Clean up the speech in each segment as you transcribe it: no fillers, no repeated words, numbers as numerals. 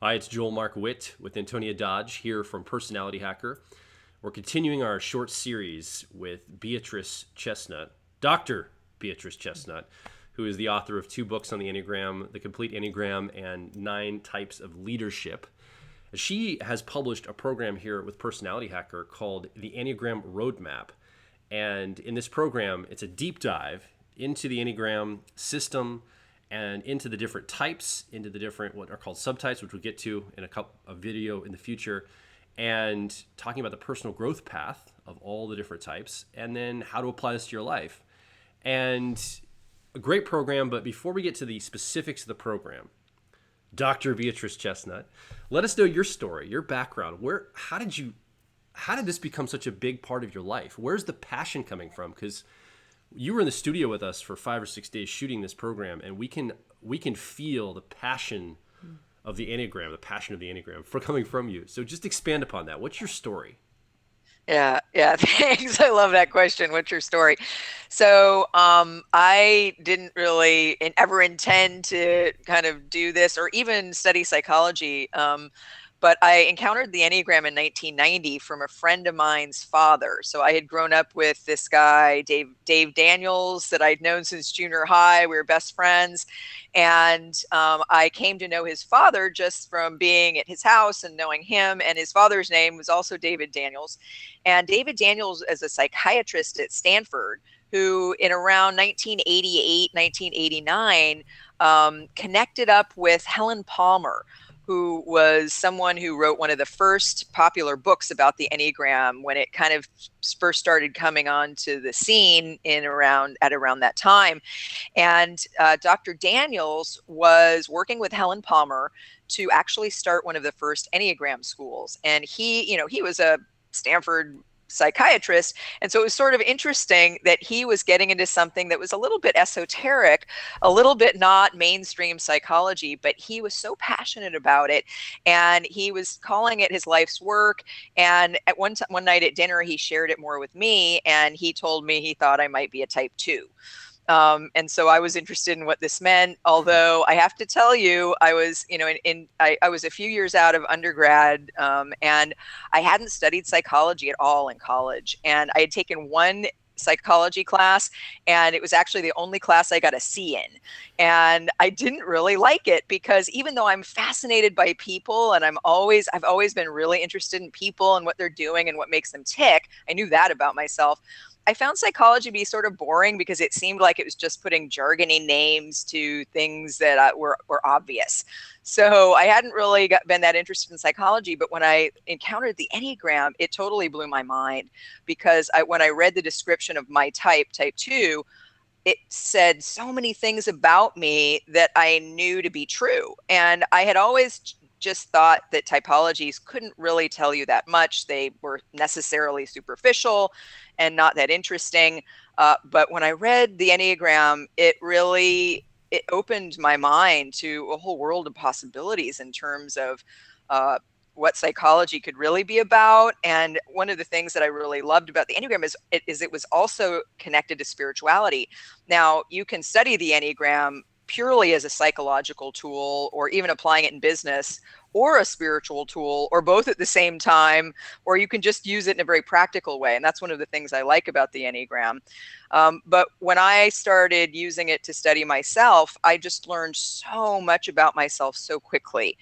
Hi, it's Joel Mark Witt with Antonia Dodge here from Personality Hacker. We're continuing our short series with Beatrice Chestnut, Dr. Beatrice Chestnut, who is the author of 2 books on the Enneagram, The Complete Enneagram and 9 Types of Leadership. She has published a program here with Personality Hacker called the Enneagram Roadmap. And in this program, it's a deep dive into the Enneagram system and into the different types, into the different what are called subtypes, which we'll get to in a video in the future, and talking about the personal growth path of all the different types, and then how to apply this to your life. And a great program, but before we get to the specifics of the program, Dr. Beatrice Chestnut, let us know your story, your background. How did this become such a big part of your life? Where's the passion coming from? Because you were in the studio with us for 5 or 6 days shooting this program, and we can feel the passion of the Enneagram for coming from you. So just expand upon that. What's your story? Yeah, thanks. I love that question. What's your story? So, I didn't really ever intend to kind of do this or even study psychology. But I encountered the Enneagram in 1990 from a friend of mine's father. So I had grown up with this guy, Dave Daniels, that I'd known since junior high. We were best friends. And I came to know his father just from being at his house and knowing him. And his father's name was also David Daniels. And David Daniels is a psychiatrist at Stanford who, in around 1988, 1989, connected up with Helen Palmer, who was someone who wrote one of the first popular books about the Enneagram when it kind of first started coming onto the scene at around that time. And Dr. Daniels was working with Helen Palmer to actually start one of the first Enneagram schools. And he was a Stanford psychiatrist. And so it was sort of interesting that he was getting into something that was a little bit esoteric, a little bit not mainstream psychology, but he was so passionate about it. And he was calling it his life's work. And at one night at dinner, he shared it more with me. And he told me he thought I might be a type 2. And so I was interested in what this meant. Although I have to tell you, I was, I was a few years out of undergrad, and I hadn't studied psychology at all in college. And I had taken one psychology class, and it was actually the only class I got a C in. And I didn't really like it because even though I'm fascinated by people and I've always been really interested in people and what they're doing and what makes them tick, I knew that about myself. I found psychology to be sort of boring because it seemed like it was just putting jargony names to things that were obvious. So I hadn't really been that interested in psychology. But when I encountered the Enneagram, it totally blew my mind because when I read the description of my type 2, it said so many things about me that I knew to be true. And I had always just thought that typologies couldn't really tell you that much. They were necessarily superficial and not that interesting. But when I read the Enneagram, it opened my mind to a whole world of possibilities in terms of what psychology could really be about. And one of the things that I really loved about the Enneagram is it was also connected to spirituality. Now, you can study the Enneagram purely as a psychological tool or even applying it in business, or a spiritual tool, or both at the same time, or you can just use it in a very practical way. And that's one of the things I like about the Enneagram. But when I started using it to study myself, I just learned so much about myself so quickly.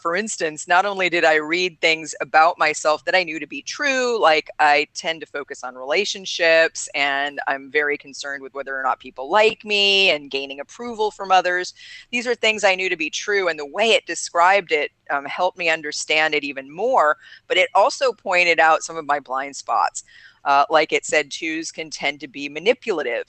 For instance, not only did I read things about myself that I knew to be true, like I tend to focus on relationships and I'm very concerned with whether or not people like me and gaining approval from others. These are things I knew to be true, and the way it described it helped me understand it even more. But it also pointed out some of my blind spots. Like it said, twos can tend to be manipulative.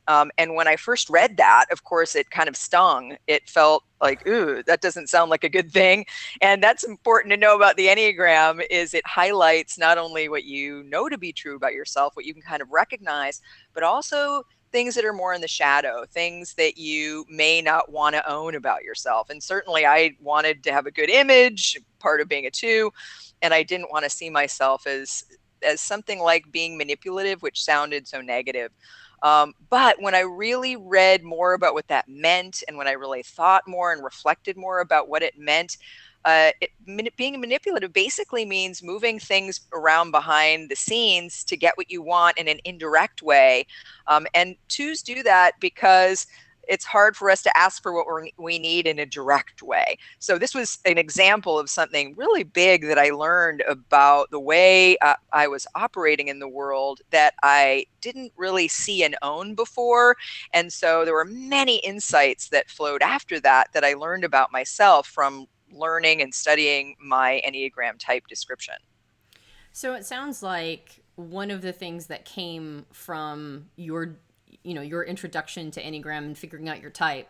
And when I first read that, of course, it kind of stung. It felt like, ooh, that doesn't sound like a good thing. And that's important to know about the Enneagram is it highlights not only what you know to be true about yourself, what you can kind of recognize, but also things that are more in the shadow, things that you may not want to own about yourself. And certainly I wanted to have a good image, part of being a 2, and I didn't want to see myself as something like being manipulative, which sounded so negative. But when I really read more about what that meant, and when I really thought more and reflected more about what it meant, being manipulative basically means moving things around behind the scenes to get what you want in an indirect way. And twos do that because it's hard for us to ask for what we need in a direct way. So this was an example of something really big that I learned about the way I was operating in the world that I didn't really see and own before. And so there were many insights that flowed after that that I learned about myself from learning and studying my Enneagram type description. So it sounds like one of the things that came from your introduction to Enneagram and figuring out your type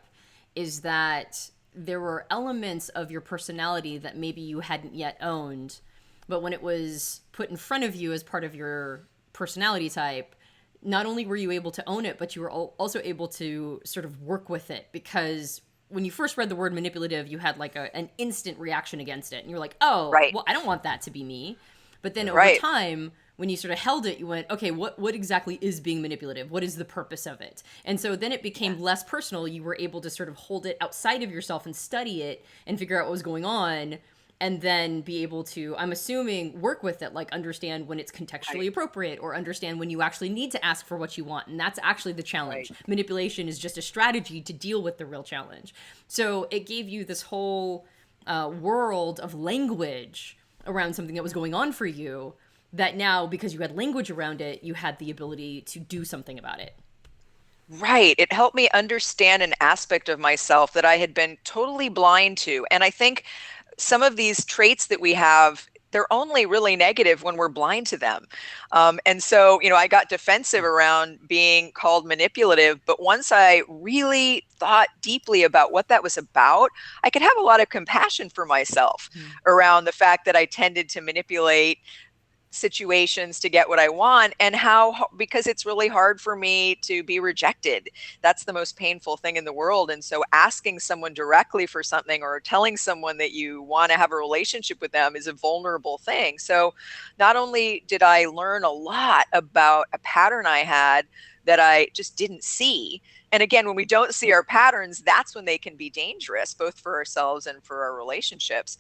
is that there were elements of your personality that maybe you hadn't yet owned, but when it was put in front of you as part of your personality type, not only were you able to own it, but you were also able to sort of work with it, because when you first read the word manipulative, you had like an instant reaction against it. And you're like, oh, Right, well, I don't want that to be me. But then over right, time, when you sort of held it, you went, okay, what exactly is being manipulative? What is the purpose of it? And so then it yeah, became less personal. You were able to sort of hold it outside of yourself and study it and figure out what was going on, and then be able to, I'm assuming, work with it, like understand when it's contextually right, appropriate, or understand when you actually need to ask for what you want. And that's actually the right. challenge. Manipulation is just a strategy to deal with the real challenge. So it gave you this whole world of language around something that was going on for you, that now, because you had language around it, you had the ability to do something about it. Right. It helped me understand an aspect of myself that I had been totally blind to. And I think some of these traits that we have, they're only really negative when we're blind to them. And so, I got defensive around being called manipulative. But once I really thought deeply about what that was about, I could have a lot of compassion for myself Hmm. around the fact that I tended to manipulate situations to get what I want, and how, because it's really hard for me to be rejected. That's the most painful thing in the world. And so asking someone directly for something, or telling someone that you want to have a relationship with them, is a vulnerable thing. So not only did I learn a lot about a pattern I had that I just didn't see. And again, when we don't see our patterns, that's when they can be dangerous, both for ourselves and for our relationships.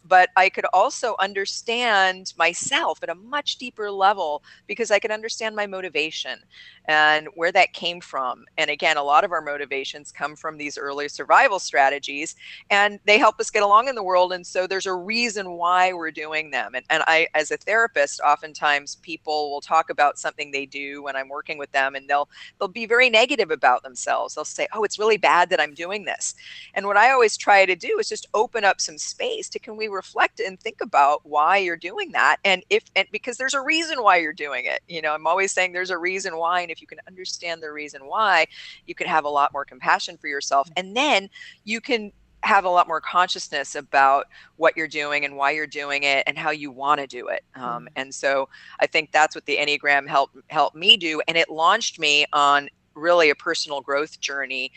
But I could also understand myself at a much deeper level, because I could understand my motivation and where that came from. And again, a lot of our motivations come from these early survival strategies, and they help us get along in the world. And so there's a reason why we're doing them. And I, as a therapist, oftentimes people will talk about something they do when I'm working with them, and they'll be very negative about themselves. They'll say, "Oh, it's really bad that I'm doing this." And what I always try to do is just open up some space to, can we reflect and think about why you're doing that? And because there's a reason why you're doing it. I'm always saying there's a reason why. And if you can understand the reason why, you can have a lot more compassion for yourself. And then you can have a lot more consciousness about what you're doing and why you're doing it and how you want to do it. Hmm. And so I think that's what the Enneagram helped me do. And it launched me on really a personal growth journey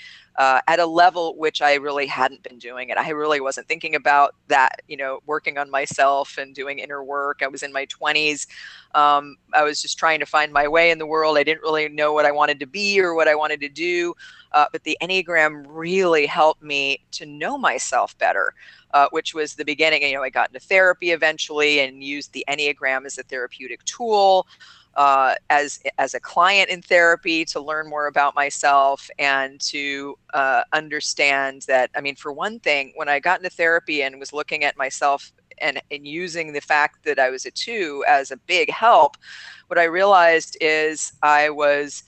at a level which I really hadn't been doing it. I really wasn't thinking about that, working on myself and doing inner work. I was in my 20s. I was just trying to find my way in the world. I didn't really know what I wanted to be or what I wanted to do. But the Enneagram really helped me to know myself better, which was the beginning. I got into therapy eventually and used the Enneagram as a therapeutic tool, as a client in therapy, to learn more about myself and to understand that, I mean, for one thing, when I got into therapy and was looking at myself and using the fact that I was a two as a big help, what I realized is I was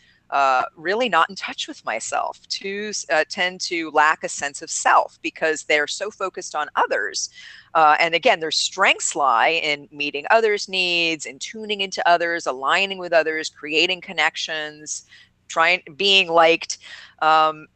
really not in touch with myself. Twos tend to lack a sense of self because they're so focused on others. And again, their strengths lie in meeting others' needs, in tuning into others, aligning with others, creating connections, being liked. Um,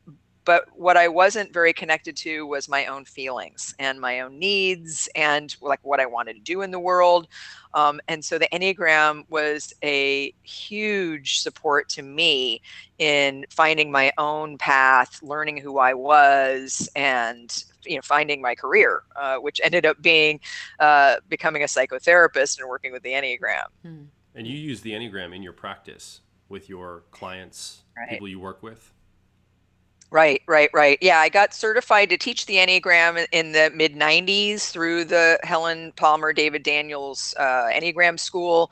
but what I wasn't very connected to was my own feelings and my own needs, and like what I wanted to do in the world. And so the Enneagram was a huge support to me in finding my own path, learning who I was, and finding my career, which ended up being becoming a psychotherapist and working with the Enneagram. Hmm. And you use the Enneagram in your practice. with your clients, Right. people you work with? Right. Yeah, I got certified to teach the Enneagram in the mid 90s through the Helen Palmer David Daniels Enneagram School.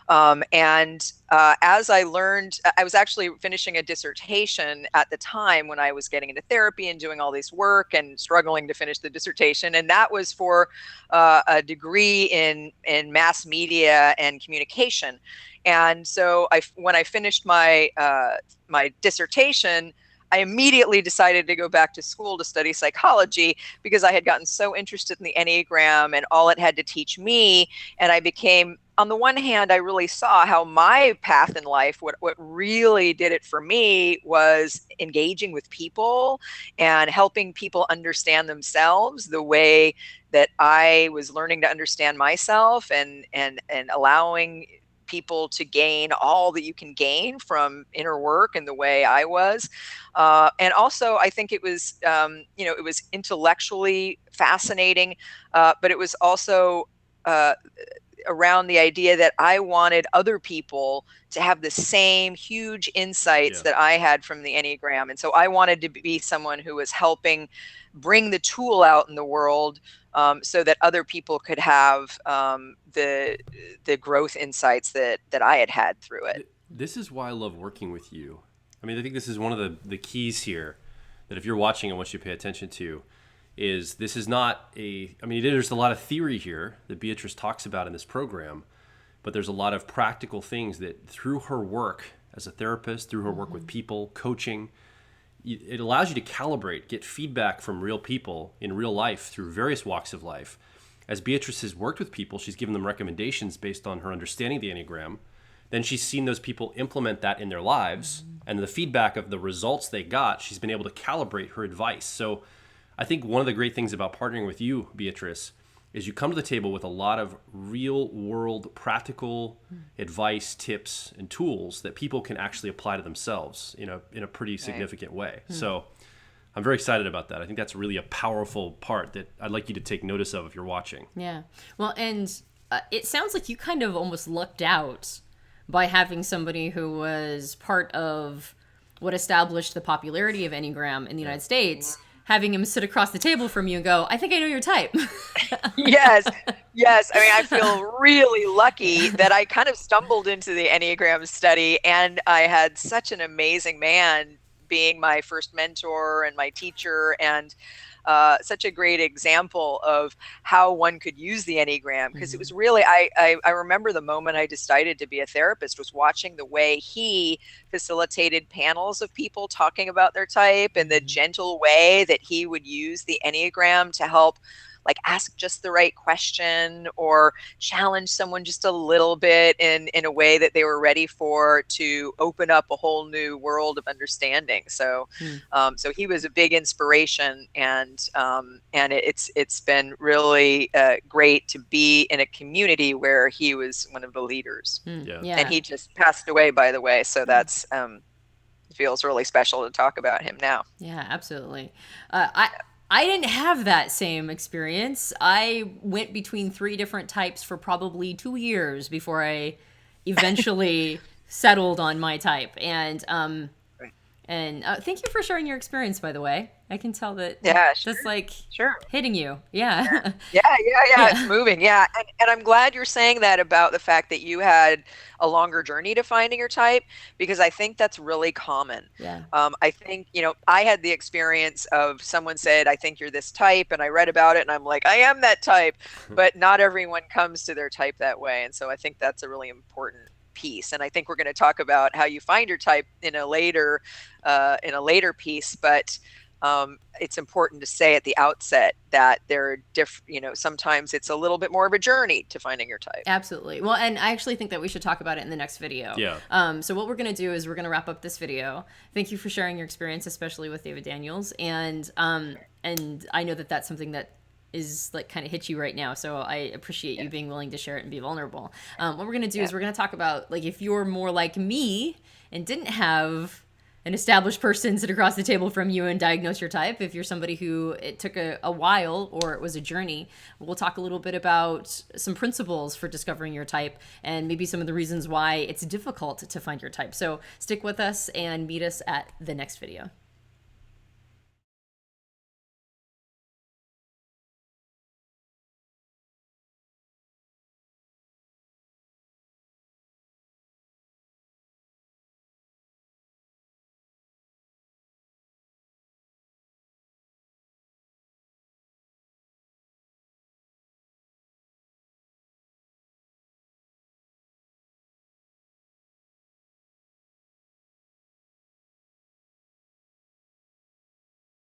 And as I learned, I was actually finishing a dissertation at the time when I was getting into therapy and doing all this work and struggling to finish the dissertation. And that was for a degree in mass media and communication. And so when I finished my my dissertation, I immediately decided to go back to school to study psychology because I had gotten so interested in the Enneagram and all it had to teach me. And I became, on the one hand, I really saw how my path in life, what really did it for me was engaging with people and helping people understand themselves the way that I was learning to understand myself, and allowing people to gain all that you can gain from inner work and the way I was. And also, I think it was, it was intellectually fascinating, but it was also around the idea that I wanted other people to have the same huge insights that I had from the Enneagram. And so I wanted to be someone who was helping bring the tool out in the world, so that other people could have the growth insights that I had through it. This is why I love working with you. I mean, I think this is one of the keys here that if you're watching, I want you to pay attention to. Is this is not there's a lot of theory here that Beatrice talks about in this program, but there's a lot of practical things that through her work as a therapist, through her work with people, coaching, it allows you to calibrate, get feedback from real people in real life through various walks of life. As Beatrice has worked with people, she's given them recommendations based on her understanding of the Enneagram. Then she's seen those people implement that in their lives, and the feedback of the results they got, she's been able to calibrate her advice. So I think one of the great things about partnering with you, Beatrice, is you come to the table with a lot of real world practical advice, tips, and tools that people can actually apply to themselves in a pretty significant way. So I'm very excited about that. I think that's really a powerful part that I'd like you to take notice of if you're watching. Yeah. Well, and it sounds like you kind of almost lucked out by having somebody who was part of what established the popularity of Enneagram in the United States, having him sit across the table from you and go, I think I know your type. Yes. I mean, I feel really lucky that I kind of stumbled into the Enneagram study, and I had such an amazing man being my first mentor and my teacher, and such a great example of how one could use the Enneagram. Because it was really, I remember the moment I decided to be a therapist was watching the way he facilitated panels of people talking about their type, and the gentle way that he would use the Enneagram to help, like, ask just the right question or challenge someone just a little bit in a way that they were ready for, to open up a whole new world of understanding. So, so he was a big inspiration, and it's been really great to be in a community where he was one of the leaders. And he just passed away, by the way. So that's feels really special to talk about him now. Yeah, absolutely. I didn't have that same experience. I went between 3 different types for probably 2 years before I eventually settled on my type. And thank you for sharing your experience, by the way. I can tell that that's like hitting you. Yeah. Yeah. It's moving. Yeah. And I'm glad you're saying that about the fact that you had a longer journey to finding your type, because I think that's really common. Yeah. I think, I had the experience of someone said, I think you're this type. And I read about it and I'm like, I am that type, but not everyone comes to their type that way. And so I think that's a really important piece. And I think we're going to talk about how you find your type in a later piece, but it's important to say at the outset that there are sometimes it's a little bit more of a journey to finding your type. Absolutely. Well, and I actually think that we should talk about it in the next video. Yeah. So what we're going to do is we're going to wrap up this video. Thank you for sharing your experience, especially with David Daniels. And I know that that's something that is like kind of hit you right now. So I appreciate you being willing to share it and be vulnerable. What we're going to do is we're going to talk about, like, if you're more like me and didn't have an established person sit across the table from you and diagnose your type. If you're somebody who it took a while or it was a journey, we'll talk a little bit about some principles for discovering your type and maybe some of the reasons why it's difficult to find your type. So stick with us and meet us at the next video.